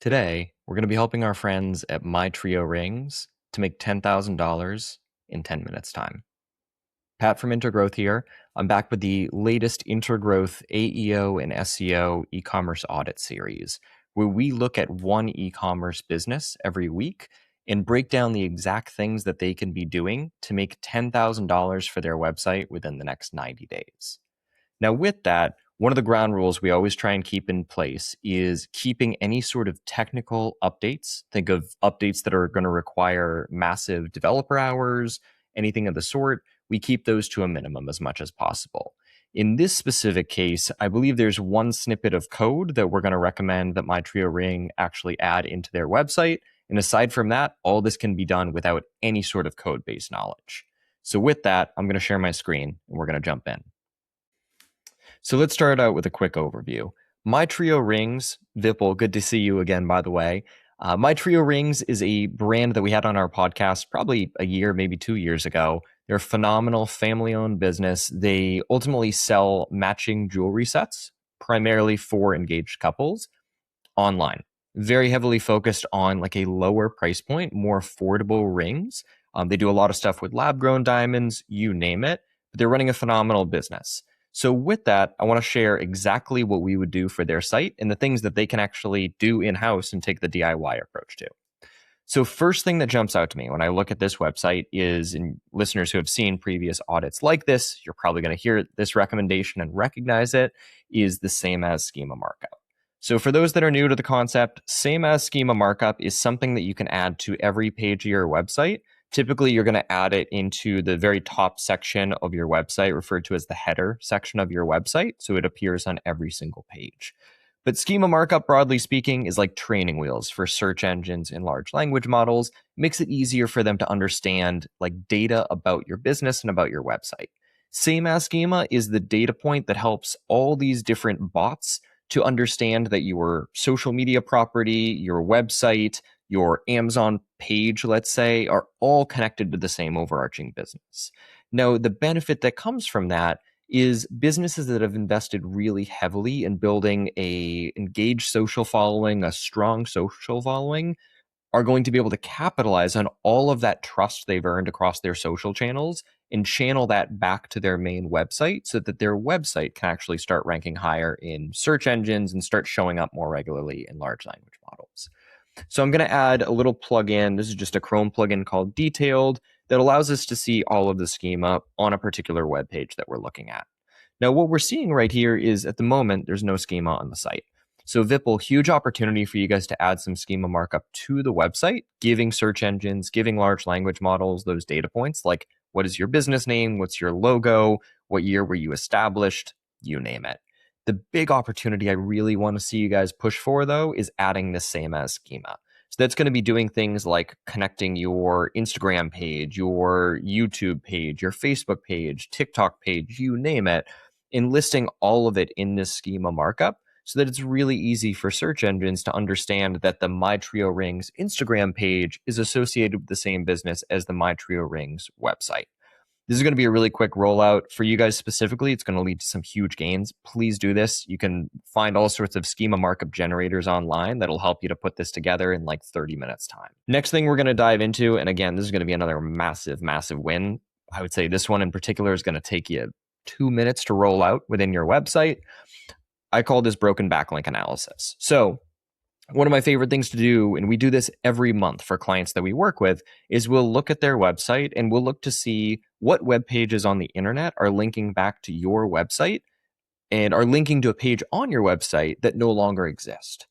Today, we're going to be helping our friends at My Trio Rings to make $10,000 in 10 minutes time. Pat from Intergrowth here. I'm back with the latest Intergrowth AEO and SEO e-commerce audit series, where we look at one e-commerce business every week and break down the exact things that they can be doing to make $10,000 for their website within the next 90 days. Now, with that, one of the ground rules we always try and keep in place is keeping any sort of technical updates. Think of updates that are going to require massive developer hours, anything of the sort. We keep those to a minimum as much as possible. In this specific case, I believe there's one snippet of code that we're going to recommend that My Trio Ring actually add into their website. And aside from that, all this can be done without any sort of code-based knowledge. So with that, I'm going to share my screen and we're going to jump in. So let's start out with a quick overview. My Trio Rings, Vipul, good to see you again, by the way. My Trio Rings is a brand that we had on our podcast probably a year, maybe 2 years ago. They're a phenomenal family-owned business. They ultimately sell matching jewelry sets, primarily for engaged couples, online. Very heavily focused on like a lower price point, more affordable rings. They do a lot of stuff with lab-grown diamonds, you name it, but they're running a phenomenal business. So with that, I want to share exactly what we would do for their site and the things that they can actually do in-house and take the DIY approach to. So first thing that jumps out to me when I look at this website is, and listeners who have seen previous audits like this, you're probably going to hear this recommendation and recognize it, is the same as schema markup. So for those that are new to the concept, same as schema markup is something that you can add to every page of your website. Typically, you're going to add it into the very top section of your website, referred to as the header section of your website, so it appears on every single page. But schema markup, broadly speaking, is like training wheels for search engines and large language models. It makes it easier for them to understand like data about your business and about your website. Same as schema is the data point that helps all these different bots to understand that your social media property, your website, your Amazon page, let's say, are all connected to the same overarching business. Now, the benefit that comes from that is businesses that have invested really heavily in building a engaged social following, a strong social following, are going to be able to capitalize on all of that trust they've earned across their social channels and channel that back to their main website so that their website can actually start ranking higher in search engines and start showing up more regularly in large language models. So I'm going to add a little plugin. This is just a Chrome plugin called Detailed that allows us to see all of the schema on a particular web page that we're looking at. Now, what we're seeing right here is at the moment, there's no schema on the site. So Vipul, huge opportunity for you guys to add some schema markup to the website, giving search engines, giving large language models those data points like what is your business name, what's your logo, what year were you established, you name it. The big opportunity I really want to see you guys push for, though, is adding the same as schema. So that's going to be doing things like connecting your Instagram page, your YouTube page, your Facebook page, TikTok page, you name it, and listing all of it in this schema markup so that it's really easy for search engines to understand that the My Trio Rings Instagram page is associated with the same business as the My Trio Rings website. This is going to be a really quick rollout for you guys specifically. It's going to lead to some huge gains. Please do this. You can find all sorts of schema markup generators online that'll help you to put this together in like 30 minutes time. Next thing we're going to dive into, and again, this is going to be another massive, massive win. I would say this one in particular is going to take you 2 minutes to roll out within your website. I call this broken backlink analysis. So one of my favorite things to do, and we do this every month for clients that we work with, is we'll look at their website and we'll look to see what web pages on the internet are linking back to your website and are linking to a page on your website that no longer exists.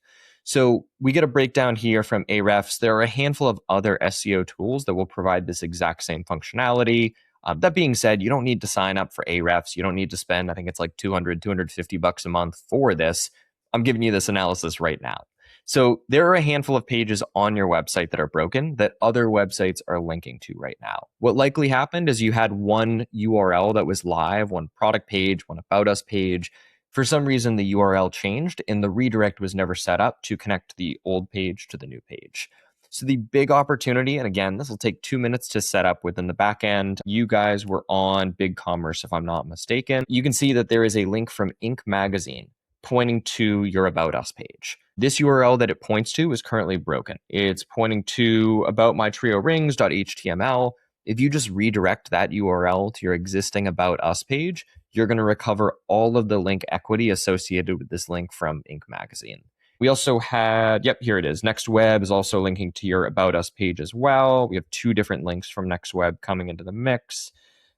So we get a breakdown here from Ahrefs. There are a handful of other SEO tools that will provide this exact same functionality. That being said, you don't need to sign up for Ahrefs. You don't need to spend, I think it's like $250 a month for this. I'm giving you this analysis right now. So there are a handful of pages on your website that are broken that other websites are linking to right now. What likely happened is you had one URL that was live, one product page, one about us page. For some reason, the URL changed and the redirect was never set up to connect the old page to the new page. So the big opportunity, and again, this will take 2 minutes to set up within the back end. You guys were on BigCommerce, if I'm not mistaken. You can see that there is a link from Inc. magazine pointing to your About Us page. This URL that it points to is currently broken. It's pointing to aboutmytriorings.html. If you just redirect that URL to your existing About Us page, you're going to recover all of the link equity associated with this link from Inc. magazine. We also had, here it is. NextWeb is also linking to your About Us page as well. We have 2 different links from NextWeb coming into the mix.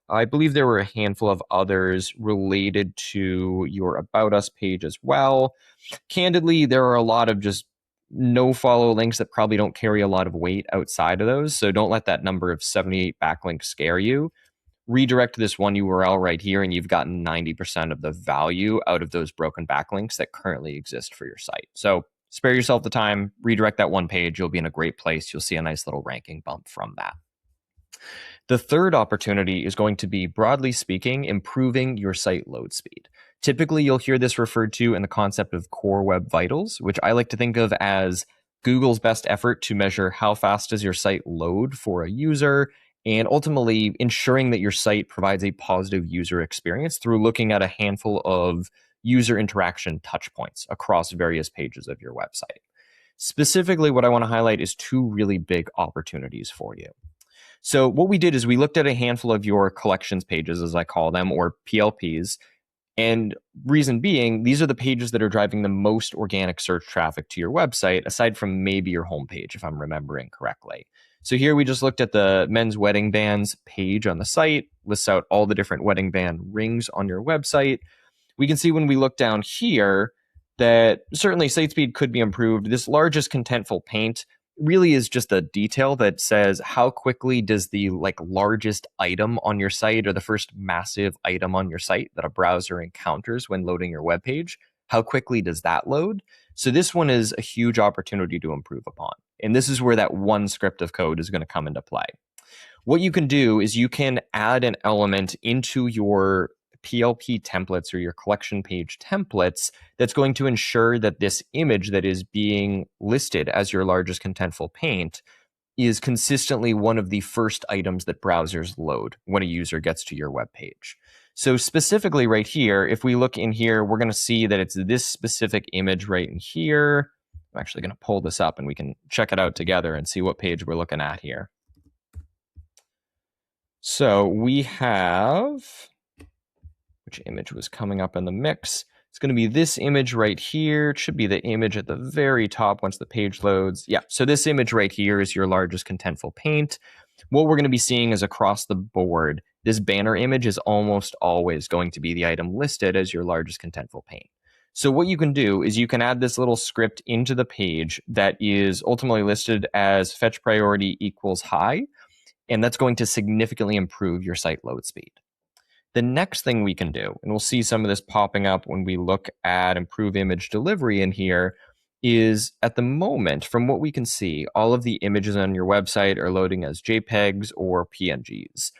I believe there were a handful of others related to your About Us page as well. Candidly, there are a lot of just no follow links that probably don't carry a lot of weight outside of those. So don't let that number of 78 backlinks scare you. Redirect this one URL right here, and you've gotten 90% of the value out of those broken backlinks that currently exist for your site. So spare yourself the time, redirect that one page. You'll be in a great place. You'll see a nice little ranking bump from that. The third opportunity is going to be, broadly speaking, improving your site load speed. Typically, you'll hear this referred to in the concept of Core Web Vitals, which I like to think of as Google's best effort to measure how fast does your site load for a user, and ultimately ensuring that your site provides a positive user experience through looking at a handful of user interaction touchpoints across various pages of your website. Specifically, what I want to highlight is 2 really big opportunities for you. So what we did is we looked at a handful of your collections pages, as I call them, or PLPs. And reason being, these are the pages that are driving the most organic search traffic to your website, aside from maybe your homepage, if I'm remembering correctly. So here we just looked at the men's wedding bands page on the site, lists out all the different wedding band rings on your website. We can see when we look down here that certainly site speed could be improved. This largest contentful paint really is just a detail that says how quickly does the largest item on your site, or the first massive item on your site that a browser encounters when loading your web page, how quickly does that load? So this one is a huge opportunity to improve upon. And this is where that one script of code is going to come into play. What you can do is you can add an element into your PLP templates or your collection page templates that's going to ensure that this image that is being listed as your largest contentful paint is consistently one of the first items that browsers load when a user gets to your web page. So specifically right here, if we look in here, we're going to see that it's this specific image right in here. I'm actually going to pull this up and we can check it out together and see what page we're looking at here. So we have, which image was coming up in the mix? It's going to be this image right here. It should be the image at the very top once the page loads. Yeah, so this image right here is your largest contentful paint. What we're going to be seeing is across the board, this banner image is almost always going to be the item listed as your largest contentful paint. So what you can do is you can add this little script into the page that is ultimately listed as fetch priority equals high, and that's going to significantly improve your site load speed. The next thing we can do, and we'll see some of this popping up when we look at improve image delivery in here, is at the moment, from what we can see, all of the images on your website are loading as JPEGs or PNGs.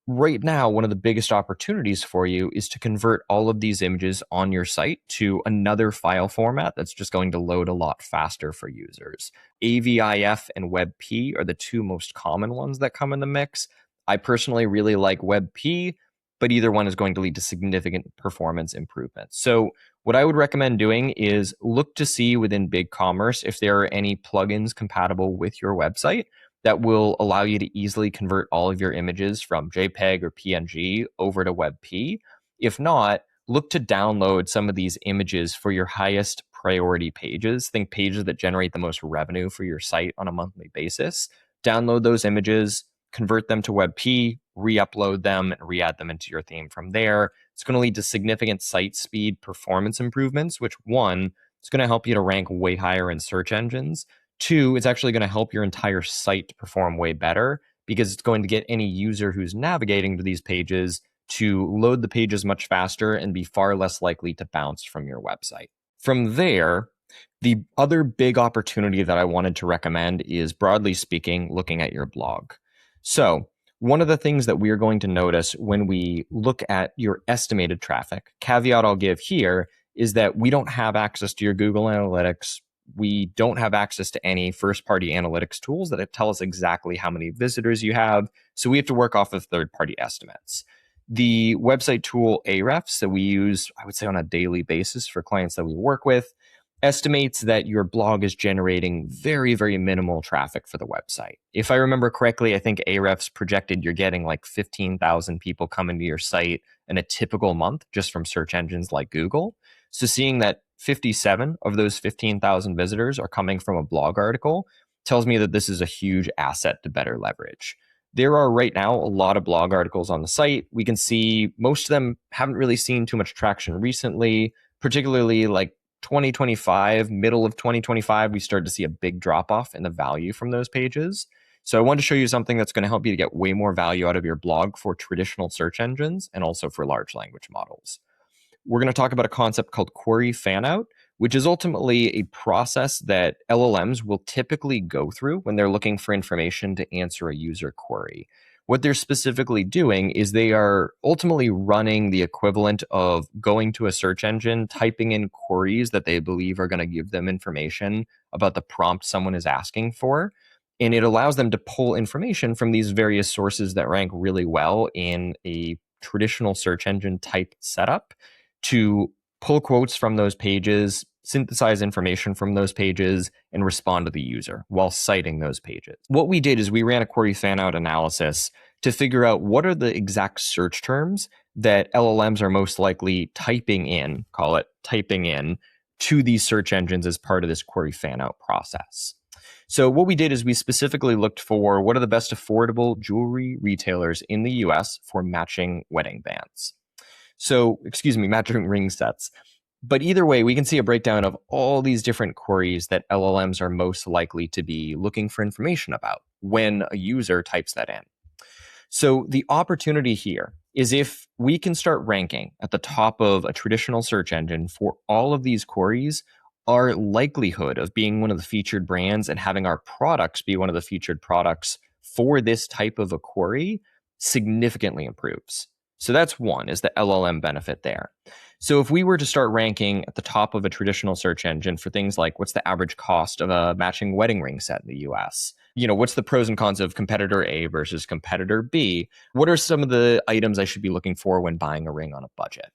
Right now, one of the biggest opportunities for you is to convert all of these images on your site to another file format that's just going to load a lot faster for users. AVIF and WebP are the 2 most common ones that come in the mix. I personally really like WebP, but either one is going to lead to significant performance improvements. So what I would recommend doing is look to see within BigCommerce if there are any plugins compatible with your website that will allow you to easily convert all of your images from JPEG or PNG over to WebP. If not, look to download some of these images for your highest priority pages. Think pages that generate the most revenue for your site on a monthly basis. Download those images, convert them to WebP, re-upload them, and re-add them into your theme from there. It's going to lead to significant site speed performance improvements, which 1, it's going to help you to rank way higher in search engines. 2, it's actually going to help your entire site to perform way better because it's going to get any user who's navigating to these pages to load the pages much faster and be far less likely to bounce from your website. From there, the other big opportunity that I wanted to recommend is, broadly speaking, looking at your blog. So one of the things that we're going to notice when we look at your estimated traffic, caveat I'll give here, is that we don't have access to your Google Analytics. We don't have access to any first-party analytics tools that tell us exactly how many visitors you have. So we have to work off of third-party estimates. The website tool Ahrefs that we use, I would say on a daily basis for clients that we work with, estimates that your blog is generating very, very minimal traffic for the website. If I remember correctly, I think Ahrefs projected you're getting like 15,000 people coming to your site in a typical month just from search engines like Google. So seeing that 57 of those 15,000 visitors are coming from a blog article tells me that this is a huge asset to better leverage. There are right now a lot of blog articles on the site. We can see most of them haven't really seen too much traction recently, particularly like 2025, middle of 2025, we started to see a big drop off in the value from those pages. So I wanted to show you something that's going to help you to get way more value out of your blog for traditional search engines and also for large language models. We're going to talk about a concept called query fanout, which is ultimately a process that LLMs will typically go through when they're looking for information to answer a user query. What they're specifically doing is they are ultimately running the equivalent of going to a search engine, typing in queries that they believe are going to give them information about the prompt someone is asking for. And it allows them to pull information from these various sources that rank really well in a traditional search engine type setup to pull quotes from those pages, synthesize information from those pages, and respond to the user while citing those pages. What we did is we ran a query fanout analysis to figure out what are the exact search terms that LLMs are most likely typing in, call it typing in, to these search engines as part of this query fanout process. So what we did is we specifically looked for what are the best affordable jewelry retailers in the US for matching wedding bands. So, matching ring sets. But either way, we can see a breakdown of all these different queries that LLMs are most likely to be looking for information about when a user types that in. So the opportunity here is if we can start ranking at the top of a traditional search engine for all of these queries, our likelihood of being one of the featured brands and having our products be one of the featured products for this type of a query significantly improves. So that's one, is the LLM benefit there. So if we were to start ranking at the top of a traditional search engine for things like what's the average cost of a matching wedding ring set in the US? What's the pros and cons of competitor A versus competitor B? What are some of the items I should be looking for when buying a ring on a budget?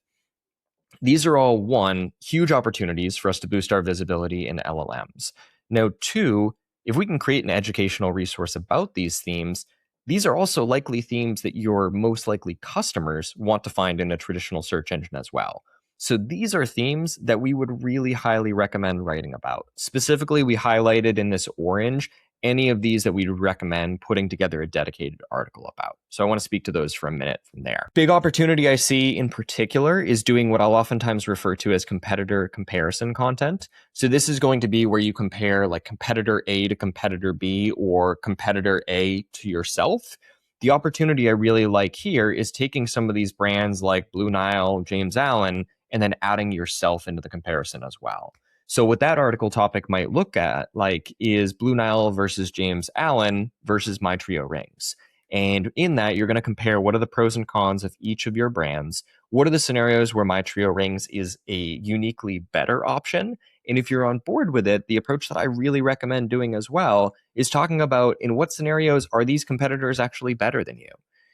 These are all, one, huge opportunities for us to boost our visibility in LLMs. Now, two, if we can create an educational resource about these themes, these are also likely themes that your most likely customers want to find in a traditional search engine as well. So these are themes that we would really highly recommend writing about. Specifically, we highlighted in this orange any of these that we'd recommend putting together a dedicated article about. So I want to speak to those for a minute from there. Big opportunity I see in particular is doing what I'll oftentimes refer to as competitor comparison content. So this is going to be where you compare like competitor A to competitor B or competitor A to yourself. The opportunity I really like here is taking some of these brands like Blue Nile, James Allen, and then adding yourself into the comparison as well. So what that article topic might look at like is Blue Nile versus James Allen versus My Trio rings. And in that, you're going to compare what are the pros and cons of each of your brands. What are the scenarios where My Trio rings is a uniquely better option? And if you're on board with it, the approach that I really recommend doing as well is talking about in what scenarios are these competitors actually better than you?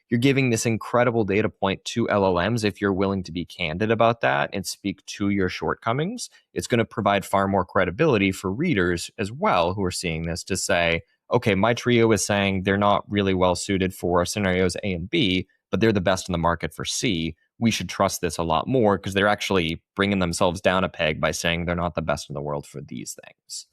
You're giving this incredible data point to LLMs if you're willing to be candid about that and speak to your shortcomings. It's going to provide far more credibility for readers as well who are seeing this to say, okay, My Trio is saying they're not really well suited for scenarios A and B, but they're the best in the market for C. We should trust this a lot more because they're actually bringing themselves down a peg by saying they're not the best in the world for these things.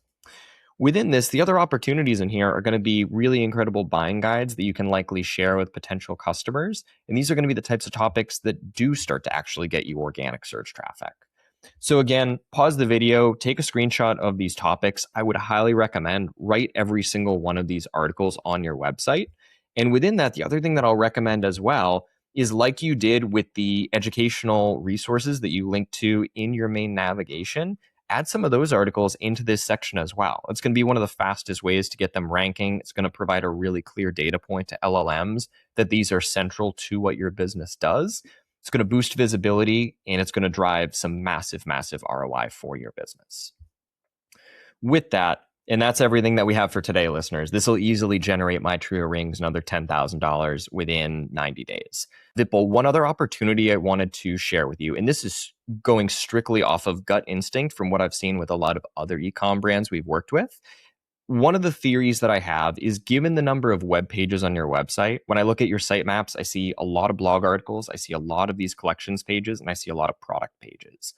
Within this, the other opportunities in here are going to be really incredible buying guides that you can likely share with potential customers. And these are going to be the types of topics that do start to actually get you organic search traffic. So again, pause the video, take a screenshot of these topics. I would highly recommend write every single one of these articles on your website. And within that, the other thing that I'll recommend as well is like you did with the educational resources that you link to in your main navigation, add some of those articles into this section as well. It's going to be one of the fastest ways to get them ranking. It's going to provide a really clear data point to LLMs that these are central to what your business does. It's going to boost visibility and it's going to drive some massive, massive ROI for your business. With that, And that's everything that we have for today, listeners. This will easily generate my Trio Rings another $10,000 within 90 days. Vipul, one other opportunity I wanted to share with you, and this is going strictly off of gut instinct from what I've seen with a lot of other e-com brands we've worked with. One of the theories that I have is, given the number of web pages on your website, when I look at your sitemaps, I see a lot of blog articles, I see a lot of these collections pages, and I see a lot of product pages.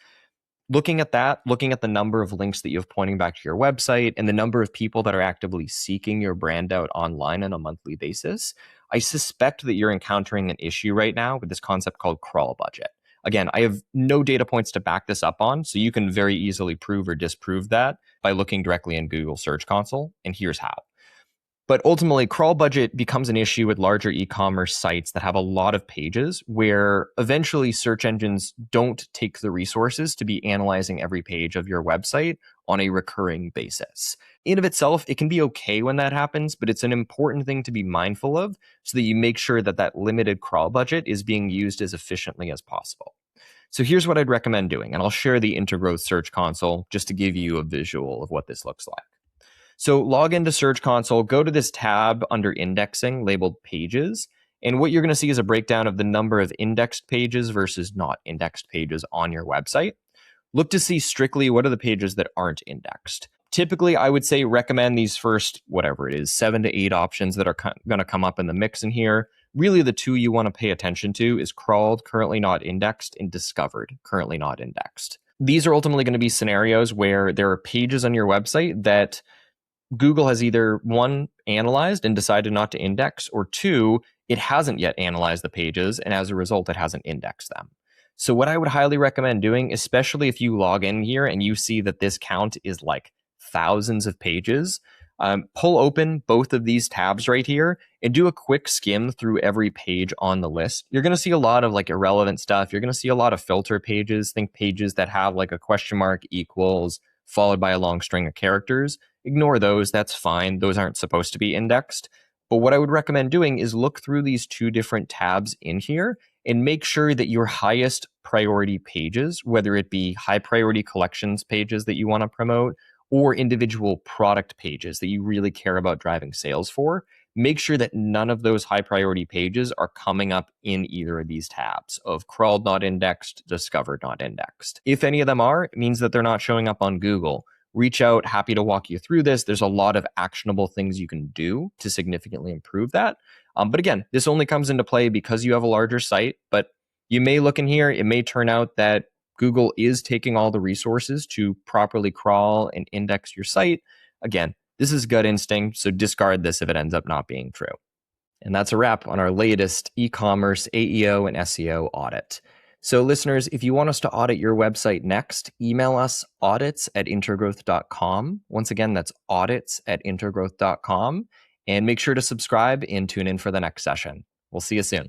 Looking at that, looking at the number of links that you have pointing back to your website and the number of people that are actively seeking your brand out online on a monthly basis, I suspect that you're encountering an issue right now with this concept called crawl budget. Again, I have no data points to back this up on, so you can very easily prove or disprove that by looking directly in Google Search Console, and here's how. But ultimately, crawl budget becomes an issue with larger e-commerce sites that have a lot of pages where eventually search engines don't take the resources to be analyzing every page of your website on a recurring basis. In of itself, it can be okay when that happens, but it's an important thing to be mindful of so that you make sure that that limited crawl budget is being used as efficiently as possible. So here's what I'd recommend doing, and I'll share the Intergrowth Search Console just to give you a visual of what this looks like. So log into Search Console, go to this tab under indexing labeled pages, and what you're going to see is a breakdown of the number of indexed pages versus not indexed pages on your website. Look to see strictly what are the pages that aren't indexed. Typically, I would say recommend these first, whatever it is, 7 to 8 options that are going to come up in the mix in here. Really, the two you want to pay attention to is crawled, currently not indexed, and discovered, currently not indexed. These are ultimately going to be scenarios where there are pages on your website that Google has either, one, analyzed and decided not to index, or two, it hasn't yet analyzed the pages, and as a result, it hasn't indexed them. So what I would highly recommend doing, especially if you log in here and you see that this count is like thousands of pages, pull open both of these tabs right here and do a quick skim through every page on the list. You're going to see a lot of like irrelevant stuff. You're going to see a lot of filter pages, think pages that have like a question mark equals followed by a long string of characters. Ignore those, that's fine. Those aren't supposed to be indexed. But what I would recommend doing is look through these two different tabs in here and make sure that your highest priority pages, whether it be high priority collections pages that you want to promote or individual product pages that you really care about driving sales for, make sure that none of those high priority pages are coming up in either of these tabs of crawled not indexed, discovered not indexed. If any of them are, it means that they're not showing up on Google. Reach out, happy to walk you through this. There's a lot of actionable things you can do to significantly improve that. But again, this only comes into play because you have a larger site, but you may look in here, it may turn out that Google is taking all the resources to properly crawl and index your site. Again, this is gut instinct, so discard this if it ends up not being true. And that's a wrap on our latest e-commerce AEO and SEO audit. So listeners, if you want us to audit your website next, email us audits@intergrowth.com. Once again, that's audits@intergrowth.com. And make sure to subscribe and tune in for the next session. We'll see you soon.